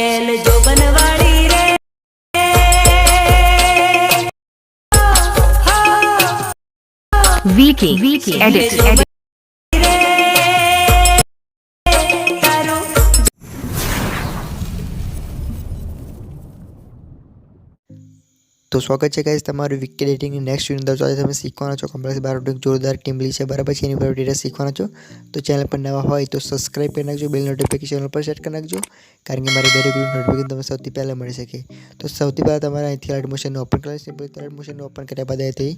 चेल जोबन वाली रे वीके एडिट तो स्वागत है गाइस तमारू वीके एडिटिंग नेक्स्ट वीडियो अंदर आज તમે શીખવાના છો કમ્પ્લીટ 12 જોરદાર ટીમલી છે બરાબર છે એની પર ડિટેલ શીખવાના છો તો ચેનલ પર નવા હોય તો સબસ્ક્રાઇબ કરી નાખજો બેલ નોટિફિકેશન પર સેટ કરી નાખજો કારણ કે મારી દરેક વિડિયો નોટિફિકેશન તમને સૌથી પહેલા મળી શકે તો સૌથી પહેલા તમારે અહીંથી લાઇટ મોશન ઓપન કરવાનું છે સિમ્પલ લાઇટ મોશન ઓપન કર્યા બાદ અહીંથી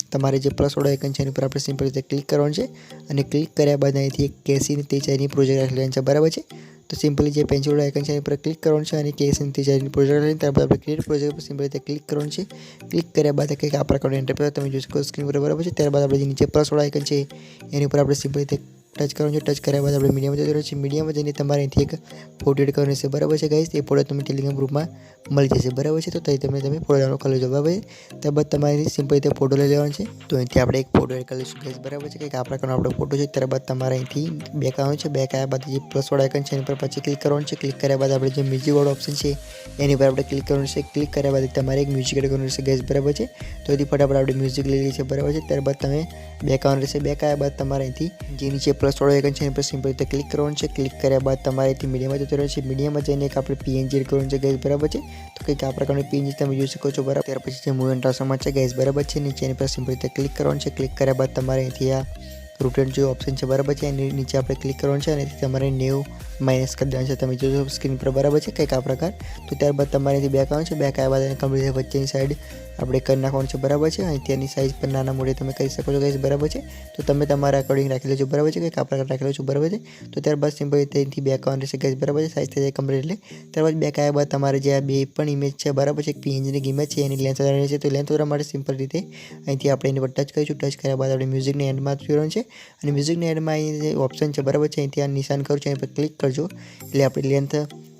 તમારે જે પ્લસ વાળો આઇકન છે એની પર આપણે સિમ્પલ રીતે ક્લિક કરવાનું છે અને ક્લિક કર્યા બાદ અહીંથી એક કેસી ની તેજાની પ્રોજેક્ટ રાખી લેવાનું છે બરાબર છે तो सिंपली जो पेंसिल आइकन है पर क्लिक करवानुं छे अने केस इंतजार प्रोजेक्ट लईने त्यारबाद આપણે ક્રિએટ પ્રોજેક્ટ પર સિમ્પલી રીતે ક્લિક કરવાનું છે ક્લિક કર્યા બાદ કંઈક આ પ્રકારનો ઇન્ટરફેસ તમે જોઈ શકો સ્ક્રીન પર બરાબર છે ત્યારબાદ આપણે જે નીચે પ્લસ વાળો આઇકન છે એની ઉપર આપણે સિમ્પલી રીતે ટચ કરવાનું છે ટચ કર્યા બાદ આપણે મીડિયમ જતું રહેશે મીડિયમ જઈને તમારે અહીંથી એક ફોટો એડ કરવાનો છે બરાબર છે ગાઈસ એ ફોટો તમે ટેલિગ્રામ ગ્રુપમાં મળી જશે બરાબર છે તો તમે ફોટો ડાઉનલોડ કરી લેજો બરાબર ત્યારબાદ તમારે સિમ્પલી રીતે ફોટો લઈ લેવાનો છે તો અહીંથી આપણે એક ફોટો એડ કરી લઈશું ગાઈસ બરાબર છે કંઈક આ પ્રકારનો આપણો ફોટો છે ત્યારબાદ તમારે અહીંથી બેક આવવાનું છે બેક આવ્યા બાદ જે પ્લસ વાળો આઇકન છે એની પર પછી ક્લિક કરવાનું છે ક્લિક કર્યા બાદ આપણે જે મ્યુઝિક વાળો ઓપ્શન છે એની પર આપણે ક્લિક કરવાનું છે ક્લિક કર્યા બાદ તમારે એક મ્યુઝિક એડ કરવાનું છે ગાઈસ બરાબર છે તો એથી ફટાફટ આપણે મ્યુઝિક લઈ લઈએ છીએ બરાબર છે ત્યારબાદ તમે બેક આવવાનું રહેશે બેક આવ્યા બાદ તમારે અહીંથી જે નીચે પ્લસ વાળો આઇકન છે એની પર સિમ્પલ રીતે ક્લિક કરવાનું છે ક્લિક કર્યા બાદ તમારે અહીંથી મીડિયમમાં જતું રહેશે મીડિયમમાં જઈને એક આપણે પીએનજી એડ કરવાનું છે ગાઈસ બરાબર છે તો કંઈક આ પ્રકારનું પીએનજી તમે જોઈ શકો છો બરાબર ત્યાર પછી જે મૂવ એન્ડ ટ્રાન્સફોર્મ છે ગાઈસ બરાબર છે નીચે એની પર સિમ્પલ રીતે ક્લિક કરવાનું છે ક્લિક કર્યા બાદ તમારે અહીંથી આ રોટેટ जो ऑप्शन है बराबर है एनी नीचे આપણે ક્લિક કરવાનું છે અને તમારે 90 માઈનસ કરી દેવાનું છે તમે જોજો સ્ક્રીન પર બરાબર છે કંઈક આ પ્રકાર તો ત્યારબાદ તમારેથી બેક આવવાનું છે બેક આવ્યા બાદ એને કમ્પ્લીટ વચ્ચેની સાઈડ આપણે કરી નાખવાનું છે બરાબર છે અહીં તેની સાઈઝ પર નાના મોટે તમે કરી શકો છો ગાઈસ બરાબર છે તો તમે તમારા અકોર્ડિંગ રાખી લેજો બરાબર છે કંઈક આ પ્રકાર રાખી લેજો બરાબર છે તો ત્યારબાદ સિમ્પલ અહીંથી બેક આવવાનું રહેશે ગાઈસ બરાબર છે સાઈઝ થઈ જાય કમ્પ્લીટ એટલે ત્યારબાદ બેક આવ્યા બાદ તમારે જે આ બે પણ ઇમેજ છે બરાબર છે એક પીએનજી ની ઇમેજ છે એની લેન્થ વધારવાની છે તો લેન્થ વધારવા માટે સિમ્પલ રીતે અહીંથી આપણે એની પર ટચ કરીશું ટચ કર્યા બાદ આપણે મ્યુઝિકની એન્ડમાં જોડવાનું છે અને મ્યુઝિકની એન્ડમાં અહીં જે ઓપ્શન છે બરાબર છે અહીંથી આ નિશાન કરું છું એની પર ક્લિક કરજો એટલે આપણી લેન્થ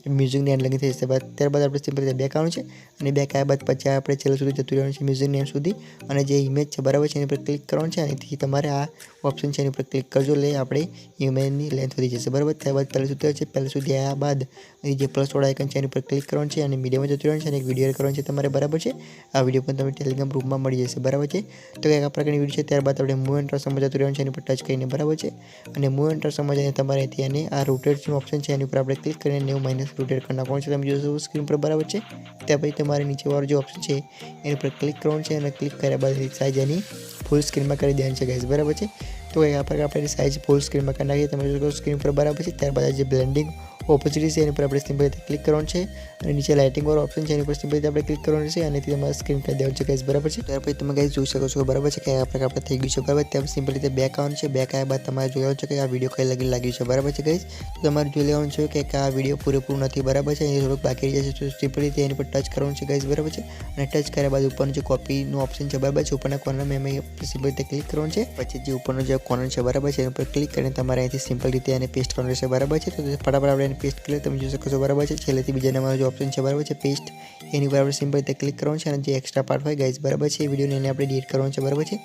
મ્યુઝિકની એન્ડ લગી થઈ જશે ત્યારબાદ આપણે સિમ્પલ રીતે બેક આવવાનું છે અને બેક આવ્યા બાદ પછી આપણે છેલ્લે સુધી જતું રહેવાનું છે મ્યુઝિકની એન્ડ સુધી અને જે ઇમેજ છે બરાબર છે એની પર ક્લિક કરવાનું છે અને અહીંથી તમારે આ ઓપ્શન છે એની પર ક્લિક કરજો એટલે આપણે ઇમેજની લેન્થ વધી જશે બરાબર ત્યારબાદ પહેલાં સુધી આવ્યા બાદ અહીં જે પ્લસ વાળા આઇકન છે એની પર ક્લિક કરવાનું છે અને મીડિયમમાં જતું રહેવાનું છે અને એક વિડીયો એડ કરવાનો છે તમારે બરાબર છે આ વિડીયો પણ તમે ટેલિગ્રામ ગ્રુપમાં મળી જશે બરાબર છે તો કંઈક આ પ્રકારની વિડીયો છે ત્યારબાદ આપણે મૂવ એન્ડ ટ્રાન્સફોર્મ જતું રહેવાનું છે એની પર ટચ કરીને બરાબર છે અને મૂવ એન્ડ ટ્રાન્સફોર્મ જઈને તમારે અહીંથી અને આ રોટેટનું ઓપ્શન છે એની પર આપણે ક્લિક કરીને 90 માઈનસ રોટેટ કરી નાખવાનું છે તમે જોશો સ્ક્રીન પર બરાબર છે ત્યાં પછી તમારે નીચેવાળો જે ઓપ્શન છે એની પર ક્લિક કરવાનું છે અને ક્લિક કર્યા બાદ સાઈઝ એની ફૂલ સ્ક્રીનમાં કરી દેવાની છે ગાઈસ બરાબર છે તો આ પ્રકાર આપણે સાઈઝ ફૂલ સ્ક્રીનમાં કરી નાખીએ તમે જોશો સ્ક્રીન પર બરાબર છે ત્યારબાદ જે બ્લેન્ડિંગ ઓપોઝિટ છે એની પર આપણે સિમ્પલ રીતે ક્લિક કરવાનું છે અને નીચે લાઇટિંગ વાળો ઓપ્શન છે એની પર સિમ્પલ રીતે આપણે ક્લિક કરવાનું છે અને તમારે સ્ક્રીન કરી દેવાનું છે ગાઈસ બરાબર છે ત્યાર પછી તમે ગાઈસ જોઈ શકો છો બરાબર છે કે આ પ્રકાર આપણે થઈ ગયું છે બરાબર ત્યાં સિમ્પલ રીતે બેક આવવાનું છે બેક આવ્યા બાદ તમારે જોવાનું છે કે આ વિડીયો કઈ લાગ્યું છે બરાબર છે ગાઈસ તો તમારે જોઈ લેવાનું છે કે આ વિડીયો પૂરેપૂરું નથી બરાબર છે એ થોડુંક બાકી રહી જશે તો સિમ્પલ રીતે એની પર ટચ કરવાનું છે ગાઈસ બરાબર છે અને ટચ કર્યા બાદ ઉપરનું જે કોપીનું ઓપ્શન છે બરાબર છે ઉપરના કોર્નરમાં એમ સિમ્પલ રીતે ક્લિક કરવાનું છે પછી જે ઉપરનો જે કોર્નર છે બરાબર છે એના પર ક્લિક કરીને તમારે અહીંથી સિમ્પલ રીતે એને પેસ્ટ કરવાનું રહેશે બરાબર છે તો ફટાફટ આપણે એને પેસ્ટ કરી તમે જોઈ શકો છો બરાબર છે છેલ્લેથી બીજા નંબરનો જે ઓપ્શન છે બરાબર છે પેસ્ટ એની પર આપણે સિમ્પલ રીતે ક્લિક કરવાનું છે અને જે એક્સ્ટ્રા પાર્ટ હોય ગાઈસ બરાબર છે એ વિડીયોને એને આપણે ડિલીટ કરવાનું છે બરાબર છે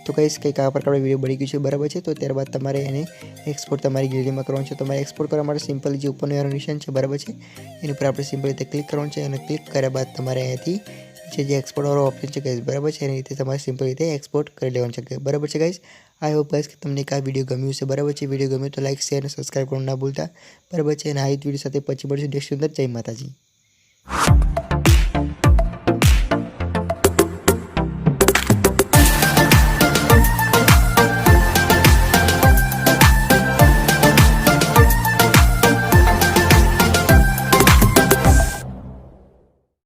તો ગાઈસ કંઈક આ પ્રકારનો વિડીયો બની ગયું છે બરાબર છે તો ત્યારબાદ તમારે એને એક્સપોર્ટ તમારી ગેલેરીમાં કરવાનું છે તમારે એક્સપોર્ટ કરવા માટે સિમ્પલ જે ઉપરનું એરો નિશાન છે બરાબર છે એની પર આપણે સિમ્પલ રીતે ક્લિક કરવાનું છે અને ક્લિક કર્યા બાદ તમારે અહીંયાથી જે એક્સપોર્ટ વાળો ઓપ્શન છે ગાઈસ બરાબર છે એની રીતે તમારે સિમ્પલ રીતે એક્સપોર્ટ કરી લેવાનું છે બરાબર છે ગાઈસ આઈ હોપ ગાઈસ કે તમને આ વિડીયો ગમ્યું છે બરાબર છે વિડીયો ગમ્યો તો લાઈક શેર અને સબસ્ક્રાઇબ કરવાનું ના ભૂલતા બરાબર છે અને આ વિડીયો સાથે પછી મળીશું નેક્સ્ટ અંદર જય માતાજી